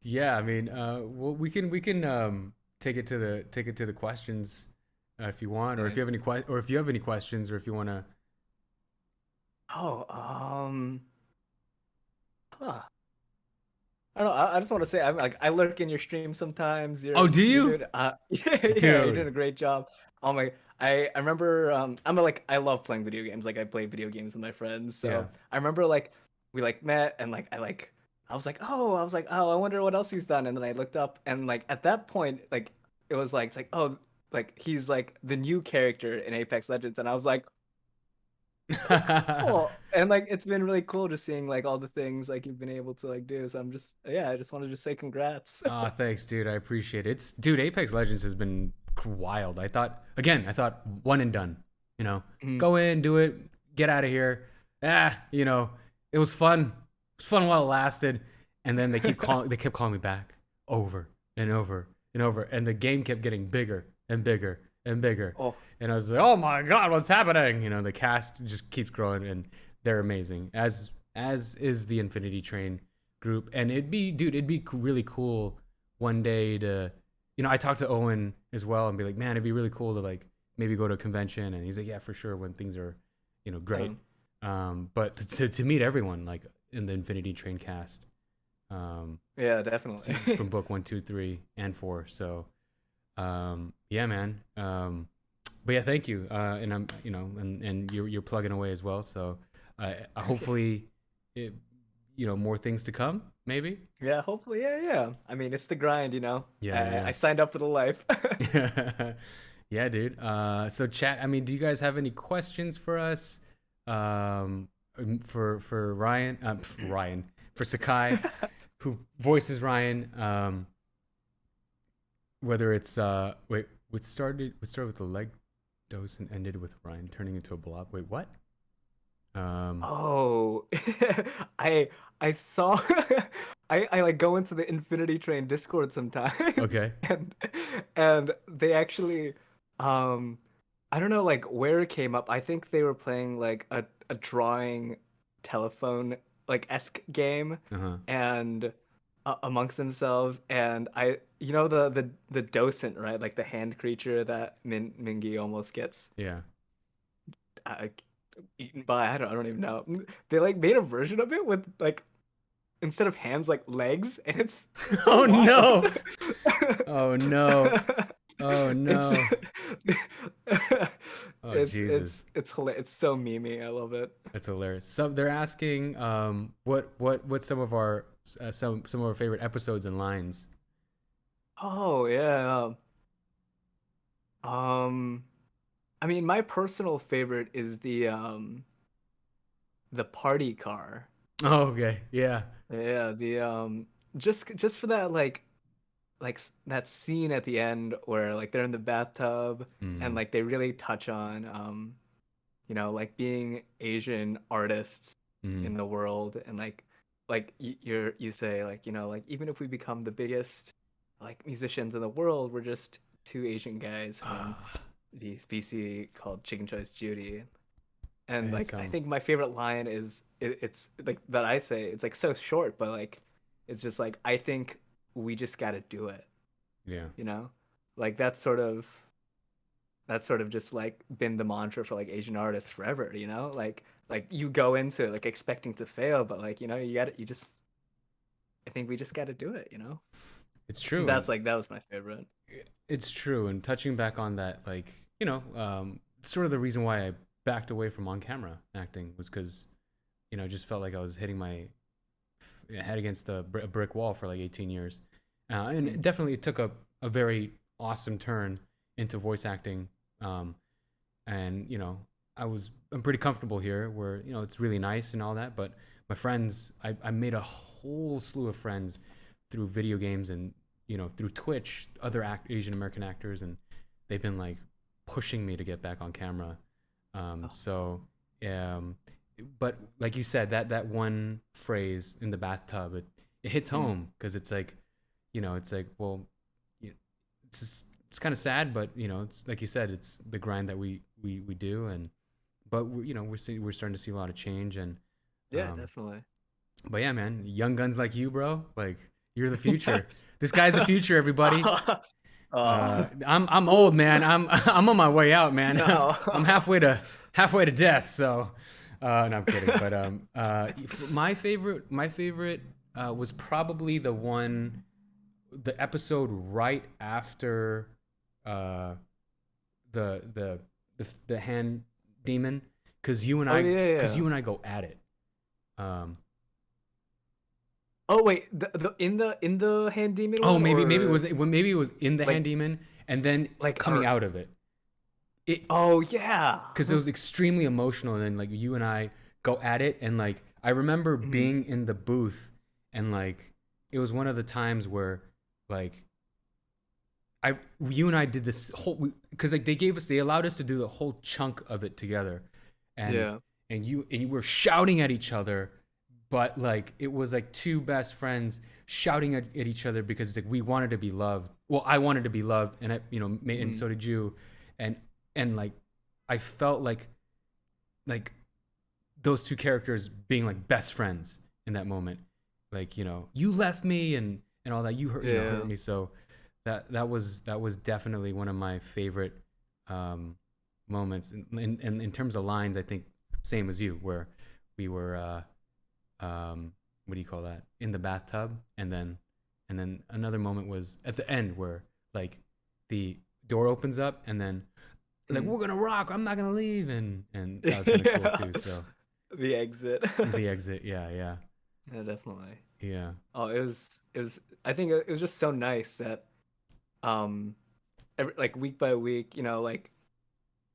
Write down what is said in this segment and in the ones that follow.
Yeah, I mean, well, we can take it to the questions if you want, or if Like, you have any or if you have any questions, or if you want to. oh, huh. I don't know. I just want to say, I'm like, I lurk in your stream sometimes. Oh, do You're you, doing, yeah, you're doing dude? a great job. Oh my, I remember, I'm a, like, I love playing video games. Like, I play video games with my friends. Yeah. So I remember, like, we like met, and I was like, oh, I wonder what else he's done. And then I looked up, and like at that point, like, it was like, it's like, oh, like he's like the new character in Apex Legends, and I was like, cool. And like it's been really cool just seeing like all the things like you've been able to like do. So I'm just yeah, I just wanted to say congrats. Ah, thanks, dude. I appreciate it. Dude, Apex Legends has been wild. I thought one and done. You know, Mhm. go in, do it, get out of here. It was fun. It was fun while it lasted, and then they kept calling me back over and over and over, and the game kept getting bigger and bigger and bigger. Oh, And I was like, oh my god, what's happening? You know, the cast just keeps growing, and they're amazing. As is the Infinity Train group, and it'd be really cool one day to, I talked to Owen as well and be like, man, it'd be really cool to like maybe go to a convention, and he's like, yeah, for sure, when things are, great. um, But to meet everyone like in the Infinity Train cast, yeah, definitely. from book one, two, three, and four. So, yeah, man. But yeah, thank you. And I'm, and you're plugging away as well. So, hopefully, it, more things to come, maybe. Yeah, hopefully, yeah, yeah. I mean, it's the grind, you know. Yeah, I yeah, signed up for the life. yeah. Yeah, dude. So chat. I mean, do you guys have any questions for us? For Ryan, Ryan, for Sakai, who voices Ryan. Whether it's wait, started with the leg dose and ended with Ryan turning into a blob. Wait, what? Um, Oh, I I saw I like go into the Infinity Train Discord sometimes okay. and and they actually um I don't know like where it came up. I think they were playing like a drawing telephone like esque game Uh huh. and amongst themselves and I you know the docent, right? Like the hand creature that Mingy almost gets Yeah. uh, eaten by. I don't even know. They like made a version of it with like instead of hands like legs, and it's so Oh wild. no! Oh no! Oh It's no! Oh Jesus! it's hilarious. It's so memey. I love it. That's hilarious. So they're asking, what some of our favorite episodes and lines. Oh yeah. Um I mean my personal favorite is the party car. Oh, okay, yeah. Yeah, the just for that like that scene at the end where like they're in the bathtub and Mm, like they really touch on you know like being Asian artists mm, in the world and like you say like you know like even if we become the biggest like musicians in the world we're just two Asian guys from ah, the species called Chicken Choice Judy and it's like I think my favorite line is it's like that I say it's like so short but like it's just like I think we just got to do it, yeah. you know, like that's sort of just like been the mantra for like Asian artists forever, you know, like you go into it, like expecting to fail but like you know you got to you just I think we just got to do it, you know. It's true, That's and like that was my favorite. it's true. And touching back on that, like, sort of the reason why I backed away from on camera acting was because, I just felt like I was hitting my head against a brick wall for like 18 years. And Mm. it took a very awesome turn into voice acting. Um, and, I'm pretty comfortable here where, it's really nice and all that. But my friends, I made a whole slew of friends through video games and, through Twitch, other Asian American actors. And they've been like pushing me to get back on camera. Oh, So, um, but like you said, that one phrase in the bathtub, it hits mm. home because it's like, it's like, well, it's kind of sad, but it's like you said, it's the grind that we do, and but we're starting to see a lot of change, and Yeah, um, definitely. but yeah, man, young guns like you, bro, like You're the future. This guy's the future, everybody. Oh I'm old, man. I'm on my way out, man. no. I'm halfway to death. So, no, I'm kidding. But my favorite was probably the episode right after uh, the hand demon, because you and Oh I yeah, because yeah. you and I go at it. Um, Oh wait, the hand demon oh, one, maybe or maybe it was in the hand like demon and then coming or out of it. It oh yeah. because it was extremely emotional, and then like you and I go at it, and like I remember Mhm. being in the booth, and like it was one of the times where like I you and I did this whole, because like they allowed us to do the whole chunk of it together, and Yeah. you were shouting at each other, but like it was like two best friends shouting at each other because it's like we wanted to be loved. Well, I wanted to be loved, and and Mhm. so did you, and like I felt like those two characters being like best friends in that moment. Like, you left me, and all that. You hurt Yeah. me. So that was definitely one of my favorite um, moments. And in terms of lines, I think same as you, where we were what do you call that, in the bathtub, and then another moment was at the end where like the door opens up, and then like, Mhm. we're gonna rock, I'm not gonna leave, and that was kind of cool Yeah. too. So The exit. the exit, yeah, yeah, Yeah, definitely. yeah, Oh, it was I think it was just so nice that um like week by week,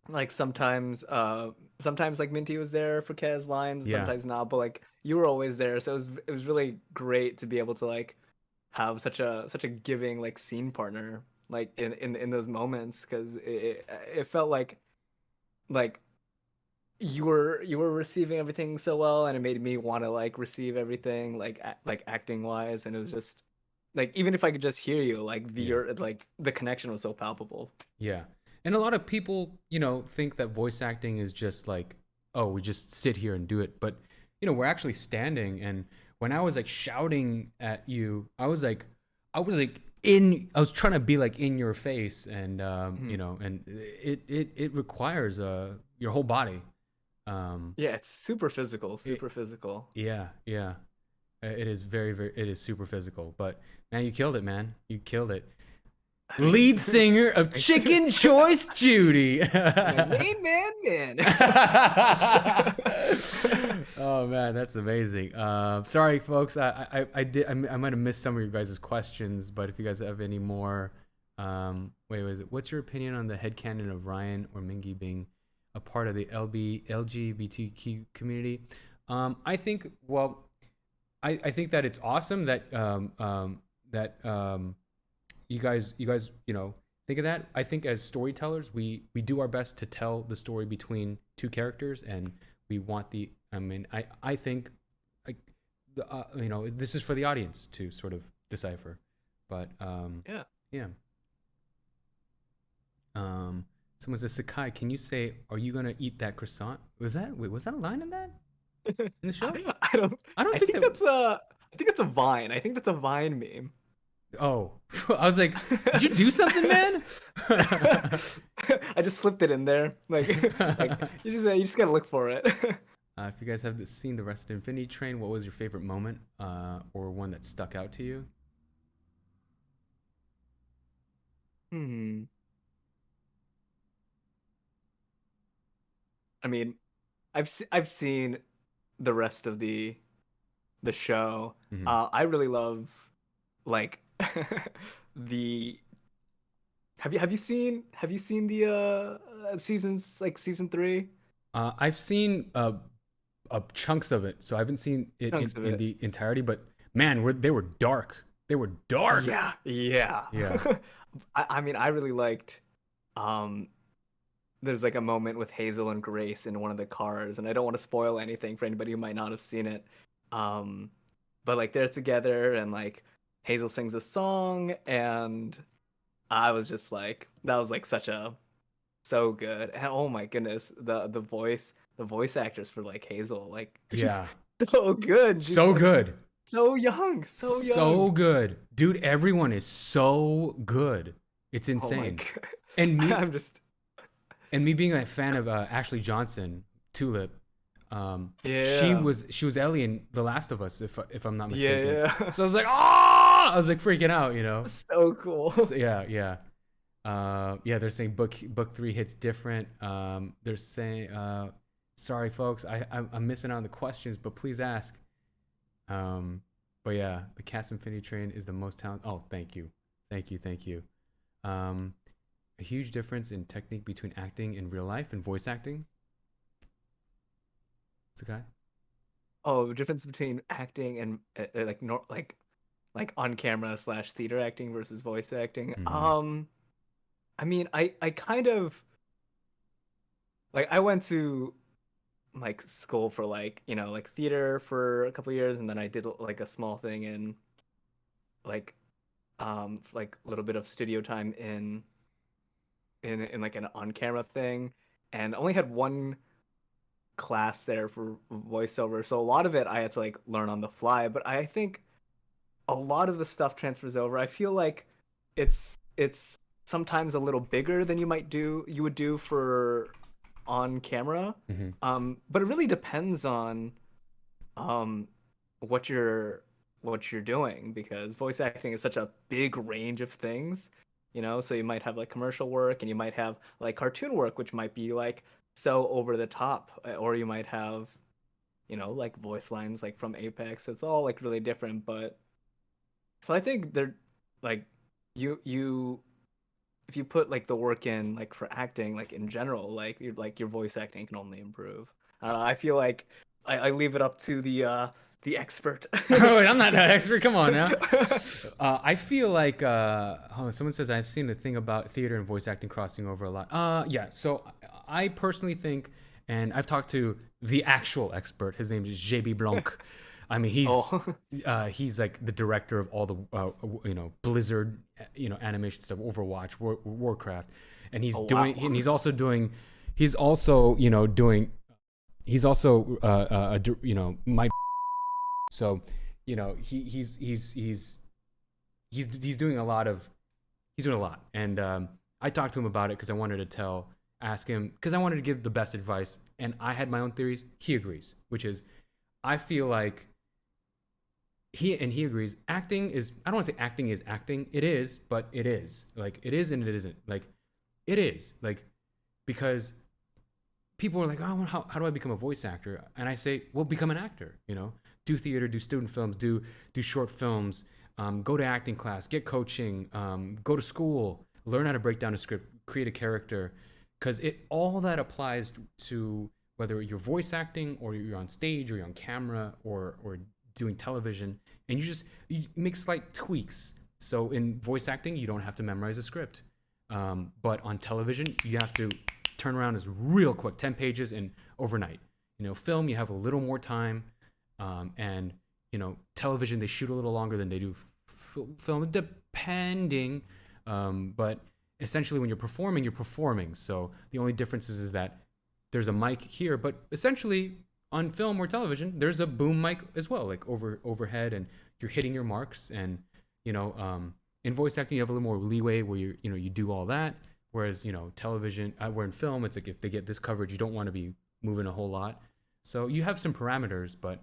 like sometimes like Minty was there for Kez lines, yeah, sometimes not, but like you were always there, so it was really great to be able to like have such a giving like scene partner like in those moments, because it felt like you were receiving everything so well, and it made me want to like receive everything like like acting wise, and it was just like, even if I could just hear you, like yeah, the connection was so palpable. yeah. And a lot of people, think that voice acting is just like, oh, we just sit here and do it. But we're actually standing. And when I was like shouting at you, I was trying to be like in your face, and Mhm. and it requires your whole body. Um, Yeah, it's super physical, it, super physical. yeah, yeah. It is very, very. It is super physical. But man, you killed it, man. You killed it. I Lead mean, singer of thank you. Chicken Choice Judy. My main man. Oh man, that's amazing. Sorry, folks. I might have missed some of your guys' questions, but if you guys have any more, wait, was it? What's your opinion on the headcanon of Ryan or Mingy being a part of the LGBTQ community? I think. Well, I think that it's awesome that you guys think of that. I think as storytellers, we do our best to tell the story between two characters, and we want the I mean I think like this is for the audience to sort of decipher. But Yeah. yeah. Someone says, Sakai, can you say, are you gonna eat that croissant? Was that a line in that, in the show? I don't. I don't I think think that. that's a. I think it's a Vine. I think that's a Vine meme. Oh, I was like, did you do something, man? I just slipped it in there. Like you just gotta look for it. If you guys have seen the rest of Infinity Train, what was your favorite moment, or one that stuck out to you? Hmm. I mean, I've seen the rest of the show. Hmm. I really love like the have you seen the seasons, like season 3 I've seen chunks of it, so I haven't seen it chunks of in it? the entirety. But man, they were dark. They were dark. Yeah, yeah. Yeah, I mean, I really liked um there's like a moment with Hazel and Grace in one of the cars, and I don't want to spoil anything for anybody who might not have seen it. Um, but like they're together, and like Hazel sings a song, and I was just like, that was like so good. And oh my goodness, the voice actress for like Hazel, like she's yeah, so good. She's so like good. So young, so So young. good, dude. Everyone is so good. It's Oh my insane. god. And me I'm just and me being a fan of Ashley Johnson, Tulip, yeah. she was Ellie in The Last of Us, if I'm not Yeah, mistaken. yeah. So I was like, oh, I was like freaking out, you know. So cool. So, yeah, yeah, yeah. They're saying book three hits different. They're saying, sorry, folks, I'm missing out on the questions, but please ask. Um, but yeah, the Cast Infinity Train is the most talented. Oh, thank you, thank you, thank you. Um, a huge difference in technique between acting in real life and voice acting. Sakai. Oh, the difference between acting and like like on camera slash theater acting versus voice acting. Mm-hmm. I mean, I kind of like I went to like school for like like theater for a couple years, and then I did like a small thing in like a little bit of studio time in like an on camera thing, and I only had one class there for voiceover, so a lot of it I had to like learn on the fly. But I think a lot of the stuff transfers over. I feel like it's sometimes a little bigger than you would do for on camera. Mm-hmm. But it really depends on um what you're doing, because voice acting is such a big range of things, so you might have like commercial work, and you might have like cartoon work, which might be like so over the top, or you might have like voice lines like from Apex. So it's all like really different. But so I think they're like you if you put like the work in like for acting like in general, like your voice acting can only improve. I feel like I leave it up to the expert. Oh, wait, I'm not an expert. Come on now. I feel like hold on, someone says I've seen a thing about theater and voice acting crossing over a lot. Yeah. So I personally think, and I've talked to the actual expert. His name is JB Blanc. I mean, Oh, he's like the director of all the Blizzard animation stuff, Overwatch, Warcraft, and oh wow. he's also doing he's also doing he's also my so he's doing a lot of he's doing a lot, and I talked to him about it because I wanted to ask him because I wanted to give the best advice, and I had my own theories. He agrees, which is I feel like he agrees. Acting is I don't want to say acting is acting. It is, but it is like it is and it isn't. Like it is like because people are like, oh, how do I become a voice actor? And I say, well, become an actor. Do theater, do student films, do short films, go to acting class, get coaching, go to school, learn how to break down a script, create a character, because it all that applies to whether you're voice acting or you're on stage or you're on camera or doing television, and you make slight tweaks. So in voice acting, you don't have to memorize a script, but on television, you have to turnaround is real quick, 10 pages and overnight. Film, you have a little more time. And, television, they shoot a little longer than they do film, depending. But essentially, when you're performing. So the only difference is that there's a mic here, but essentially on film or television, there's a boom mic as well, like overhead, and you're hitting your marks. And, in voice acting, you have a little more leeway where you do all that. Whereas television, where in film, it's like if they get this coverage, you don't want to be moving a whole lot. So you have some parameters, but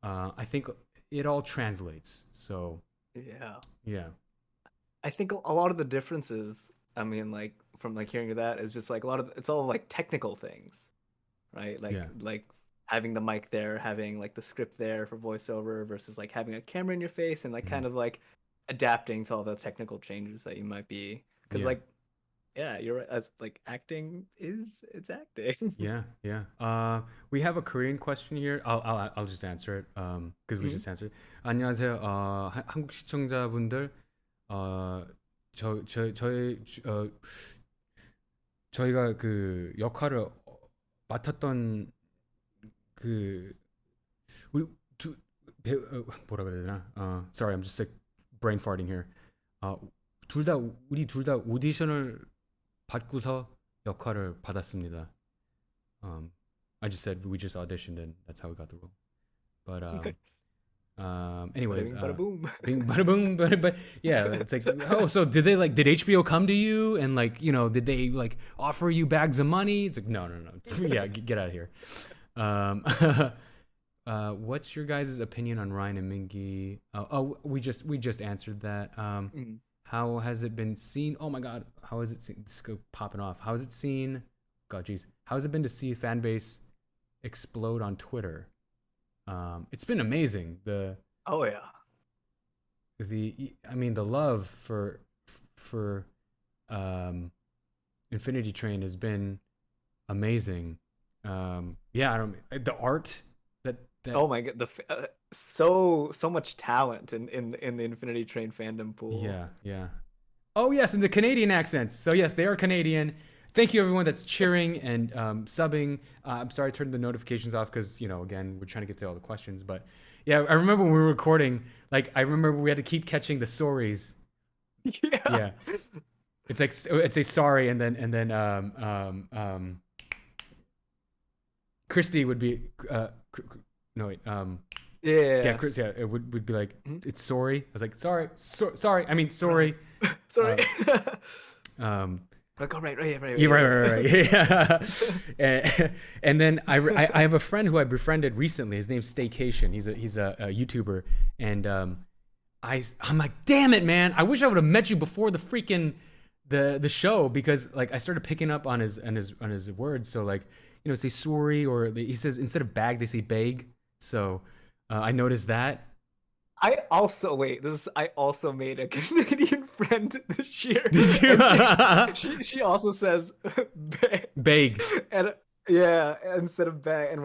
I think it all translates. So Yeah. yeah, I think a lot of the differences, I mean, like from like hearing that is just like a lot of it's all like technical things, right? yeah, Like having the mic there, having like the script there for voiceover versus like having a camera in your face, and like mhm, kind of like adapting to all the technical changes that you might be, because yeah, like yeah, you're right, as like acting is it's acting. yeah, yeah. We have a Korean question here. I'll just answer it. Because we Mhm. just answered. 안녕하세요. 한국 시청자분들. 어, 저희 저희가 그 역할을 맡았던 그 우리 두 뭐라 그래야 되나? Sorry, I'm just like brain farting here. 어, 우리 둘 다 오디션을 받고서 역할을 받았습니다. Um, I just said we just auditioned and that's how we got the role. But Bada Anyways, bing, bada boom. bing, bada boom, but yeah, it's like, oh, so did HBO come to you and like, did they like offer you bags of money? It's like, no, no, no. Yeah, get out of here. Um, what's your guys' opinion on Ryan and Mingy? We just answered that. Mm. How has it been seen? Oh my God, how has it seen? Just go popping off. How has it seen? God, geez, how has it been to see fan base explode on Twitter? It's been amazing. Oh yeah. I mean, the love for um, Infinity Train has been amazing. Yeah, I don't the art that Oh my god, so much talent in the Infinity Train fandom pool. yeah, yeah. Oh yes, and the Canadian accents. So yes, they are Canadian. Thank you everyone that's cheering and subbing. I'm sorry I turned the notifications off because again we're trying to get to all the questions. But yeah, I remember when we were recording. Like I remember we had to keep catching the sorries. Yeah. Yeah, it's like it's a sorry, and then Christy would be no wait yeah, Yeah. Chris, yeah, it would be like, Mhm. it's sorry. I was like, sorry. I mean, sorry. Sorry. Uh, um, Like, oh, right. yeah, Yeah, right. yeah. Yeah. And then I have a friend who I befriended recently. His name's Staycation. He's a YouTuber, and I'm like, damn it, man! I wish I would have met you before the freaking the show because like I started picking up on his words. So like say sorry or he says instead of bag they say bag. So I noticed that. I also made a Canadian friend this year, Did you? and she also says "bae," Bag. and yeah, instead of "bae," and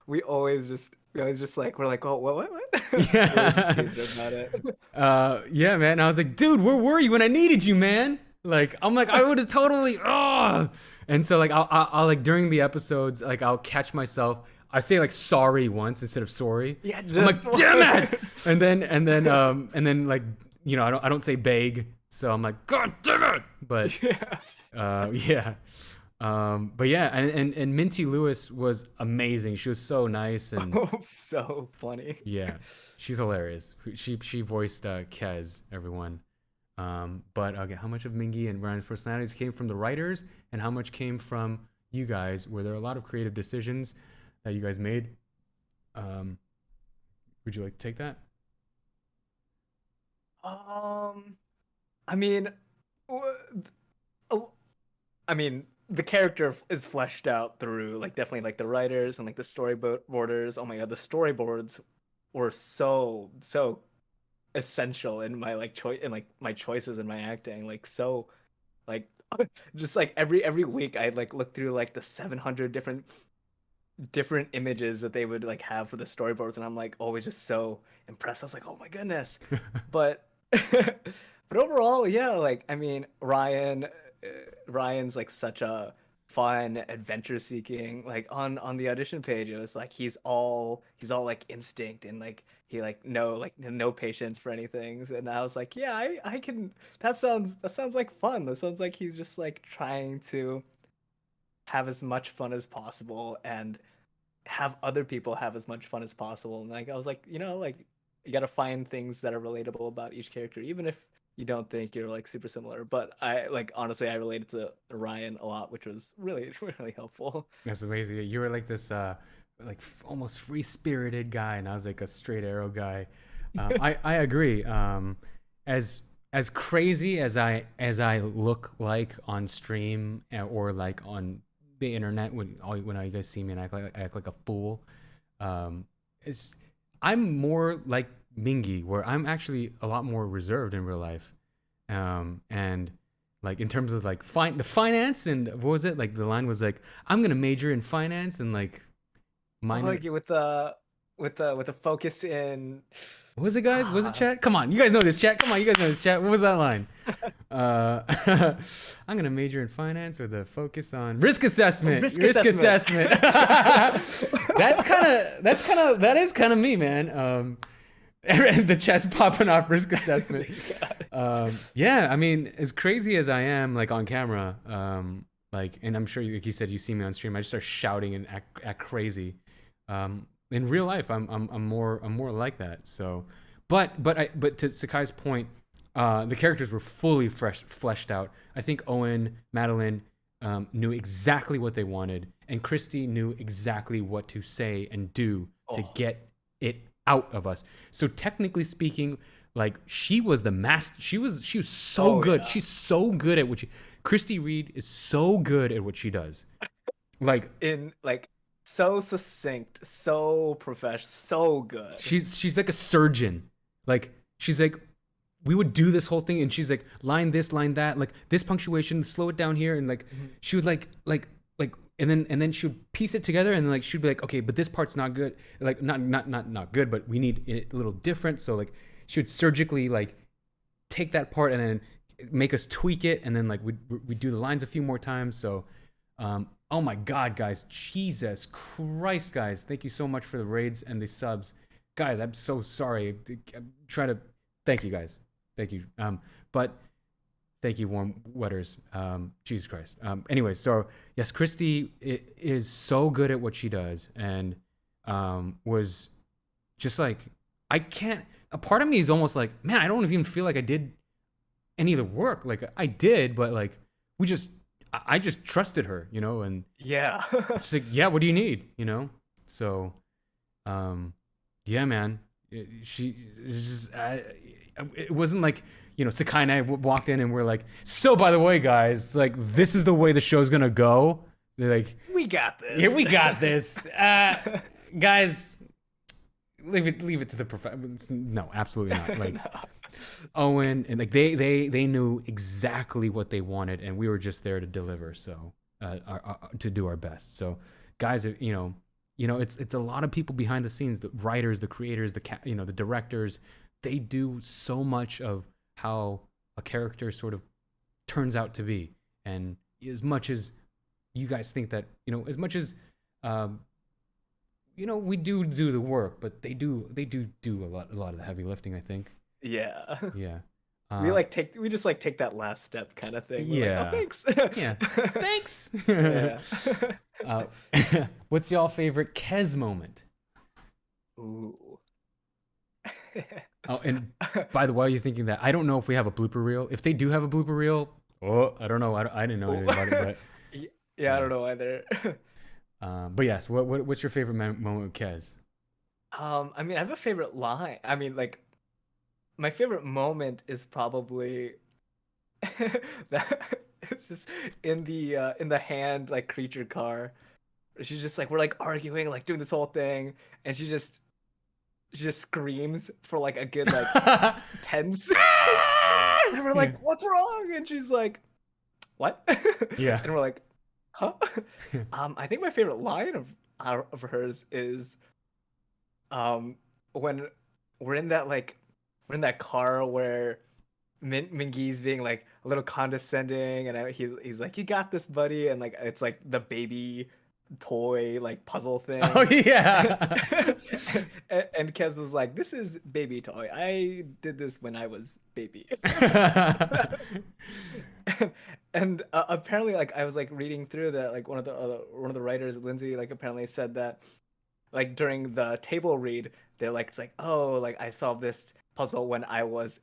we always just like we're like, oh, what? We always just Yeah. teased her about it. Yeah, man. I was like, dude, where were you when I needed you, man? Like, I'm like, I would have totally. Oh. And so like, I'll like during the episodes, like I'll catch myself. I say like sorry once instead of sorry. Yeah, I'm just like, damn it! And then like, I don't say beg. So I'm like, God damn it! But yeah. yeah. But yeah, and Minty Lewis was amazing. She was so nice and Oh, so funny. yeah, she's hilarious. She voiced Kez, everyone. But okay, how much of Mingy and Ryan's personalities came from the writers, and how much came from you guys? Were there a lot of creative decisions that you guys made? Um, would you like to take that? Um, I mean, w- oh, I mean, the character is fleshed out through like definitely like the writers and like the storyboarders. Oh my god, the storyboards were so essential in my like choice in like my choices in my acting. Like so like just like every week I'd like look through like the 700 different images that they would like have for the storyboards, and I'm like always just so impressed. I was like, oh my goodness. But but overall, yeah, like I mean, Ryan's like such a fun adventure seeking. Like on the audition page, it was like he's all like instinct and like he like no patience for anything. And I was like, yeah, I can. That sounds like fun. That sounds like he's just like trying to have as much fun as possible and have other people have as much fun as possible. And like I was like, like you got to find things that are relatable about each character, even if you don't think you're like super similar. But I like honestly, I related to Ryan a lot, which was really really helpful. That's amazing. You were like this, like almost free spirited guy, and I was like a straight arrow guy. I agree. As crazy as I look like on stream or like on the internet when you guys see me and I act like a fool, it's I'm more like Mingy, where I'm actually a lot more reserved in real life, and like in terms of like the finance and what was it like the line was like I'm gonna major in finance and like Oh, minor. like with the focus in. What was it, guys? Was it chat? Come on, you guys know this chat. Come on, you guys know this chat. What was that line? Uh, I'm gonna major in finance with a focus on risk assessment. Risk Risk assessment. assessment. That is kind of me, man. And the chat's popping off risk assessment. Yeah, I mean, as crazy as I am, like on camera, like, and I'm sure, like you said, you see me on stream, I just start shouting and act crazy. in real life, I'm more like that. So, but to Sakai's point, the characters were fully fleshed out. I think Owen, Madeline, knew exactly what they wanted, and Christy knew exactly what to say and do to Oh, get it out of us. So technically speaking, like she was the master. She was so oh good. yeah. She's so good at what she. Christy Reed is so good at what she does. Like In like so succinct, so professional, so good. she's like a surgeon. Like she's like we would do this whole thing and she's like line this, line that, like this punctuation, slow it down here, and like Mhm. she would like and then she would piece it together and like she'd be like, okay, but this part's not good. Like not good, but we need it a little different. So like she would surgically like take that part and then make us tweak it and then like we do the lines a few more times. So oh my god, guys, Jesus Christ, guys, thank you so much for the raids and the subs, guys. I'm so sorry. I'm trying to thank you guys, thank you. But thank you, warm wetters. Jesus Christ. Anyway, so yes, Christy is so good at what she does, and was just like I can't. A part of me is almost like, man, I don't even feel like I did any of the work. Like I did, but like we just, I just trusted her, you know, and Yeah. she's like, yeah, what do you need, you know? So, yeah, man, she it's just, it wasn't like, you know, Sakai and I walked in and we're like, so by the way, guys, like this is the way the show's gonna go. They're like, We got this. yeah, we got this, guys. Leave it to the no, absolutely not. Like No. Owen and like they knew exactly what they wanted, and we were just there to deliver. So to do our best. So guys, it's a lot of people behind the scenes, the writers, the creators, the directors. They do so much of how a character sort of turns out to be, and as much as you guys think that, as much as um, we do the work, but they do a lot of the heavy lifting, I think. Yeah. Yeah. We we just like take that last step kind of thing. We're like, oh, Yeah. thanks. Yeah. Thanks. Yeah. uh, what's y'all favorite Kez moment? Ooh. Oh, and by the way, you're thinking that I don't know if we have a blooper reel. If they do have a blooper reel, oh, I don't know. I didn't know anything about it, Yeah, I don't know either. but yes, what's your favorite moment with Kez? I mean, I have a favorite line. I mean, like, my favorite moment is probably that it's just in the hand like creature car. She's just like we're like arguing, like doing this whole thing, and she just screams for like a good like 10 seconds. And we're like, what's wrong? And she's like, what? Yeah. And we're like, huh? I think my favorite line of hers is when we're in that like we're in that car where Mingi's being like a little condescending, and he's like, "You got this, buddy," and like it's like the baby toy like puzzle Oh thing. yeah. And Kez was like, "This is baby toy. I did this when I was baby." And apparently, like I was like reading through that, like one of the writers, Lindsay, like apparently said that like during the table read, they're like, it's like, oh, like I solved this puzzle when I was.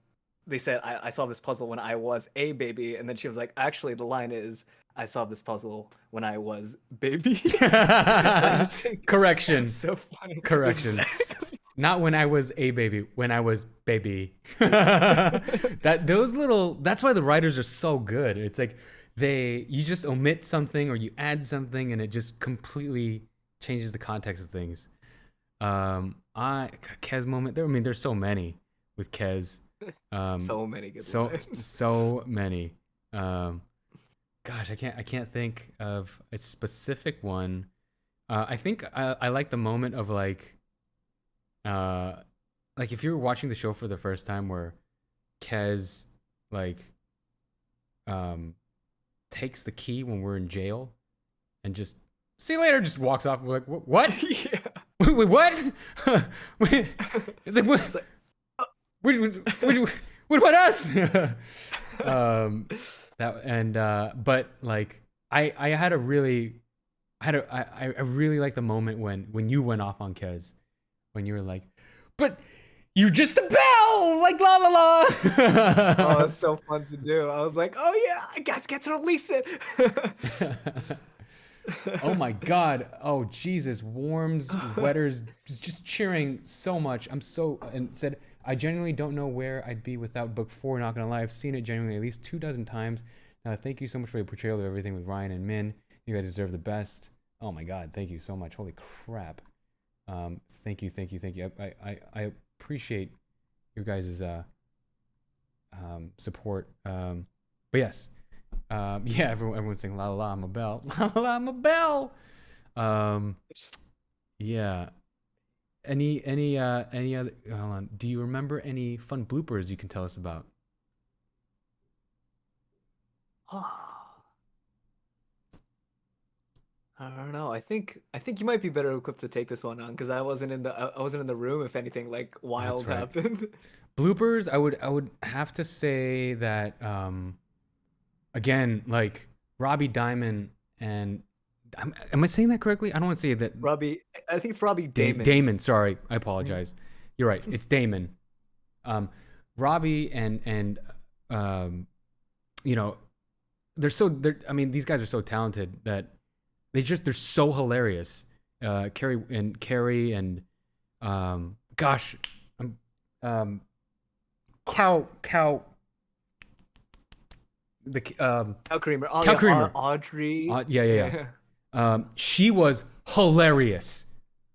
They said I solved this puzzle when I was a baby, and then she was like, actually, the line is, I solved this puzzle when I was baby. I just think Correction. that's so funny. Correction. Exactly. Not when I was a baby, when I was baby. That's why the writers are so good. It's like you just omit something or you add something and it just completely changes the context of things. Kez moment. There's so many with Kez. So many good so lines. so many. Gosh, I can't think of a specific one. I think I like the moment of like if you're watching the show for the first time where Kez like takes the key when we're in jail and just see you later, just walks off. We're like, what? Yeah. Wait, what? Wait, it's like what? It's like, What about us? That and but like I I really like the moment when you went off on Kez, when you were like, but you're just a bell, like la la Oh, la. it's so fun to do. I was like, oh yeah, I got to release it. Oh my God. Oh Jesus. Warms, Wetters, just cheering so much. I'm so and said I genuinely don't know where I'd be without book four. Not gonna lie, I've seen it genuinely at least 2 dozen times. Thank you so much for your portrayal of everything with Ryan and Min. You guys deserve the best. Oh my God. Thank you so much. Holy crap. Thank you, thank you, thank you. I appreciate your guys' support. But yes, yeah, everyone's saying la la la, I'm a bell, la la la, I'm a bell. Um, yeah. Any other? Hold on. Do you remember any fun bloopers you can tell us about? I don't know. I think you might be better equipped to take this one on because I wasn't in the room if anything like That's wild right. happened. Bloopers. I would have to say that again, like Robbie Diamond and am I saying that correctly? I don't want to say that. Robbie, I think it's Robbie Damon. Damon. Sorry, I Mhm. apologize. You're right. It's Damon. Um, Robbie and um, you know, they're. I mean, these guys are so talented that they're so hilarious. Carrie and gosh, I'm cow the Cal Creamer. Oh Cal yeah, Creamer. Audrey. Yeah, yeah, yeah. Yeah. She was hilarious,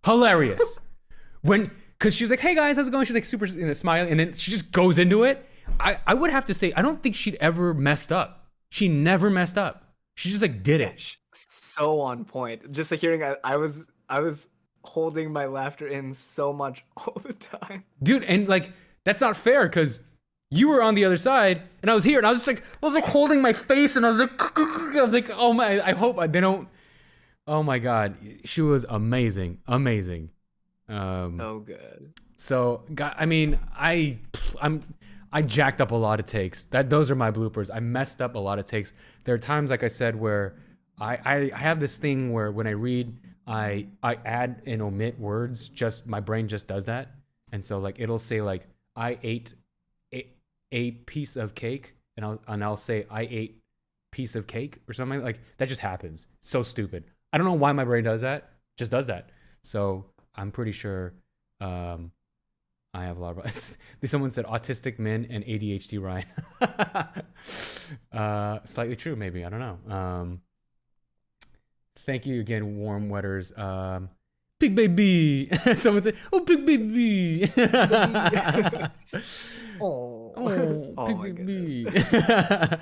hilarious. When because she was like, "Hey guys, how's it going?" She's like super smiling, and then she just goes into it. I would have to say I don't think she'd ever messed up. She never messed up. She just like did Yeah, it. so on point. Just like hearing, I was holding my laughter in so much all the time. Dude, and like that's not fair because you were on the other side and I was here and I was like holding my face and I was like, oh my, I hope they don't. Oh my God, she was amazing, amazing. So good. So I mean, I'm I jacked up a lot of takes. Those are my bloopers. I messed up a lot of takes. There are times, like I said, where I have this thing where when I read, I add and omit words. Just my brain just does that, and so like it'll say like I ate a piece of cake, and I'll say I ate piece of cake or something like that. Just happens. So stupid. I don't know why my brain does that. Just does that. So I'm pretty sure. I have a lot of. Someone said autistic men and ADHD Ryan. Slightly true, maybe. I don't know. Thank you again, warm wetters. Big baby. Someone said, "Oh, big baby." Oh, Oh, oh big my goodness. baby.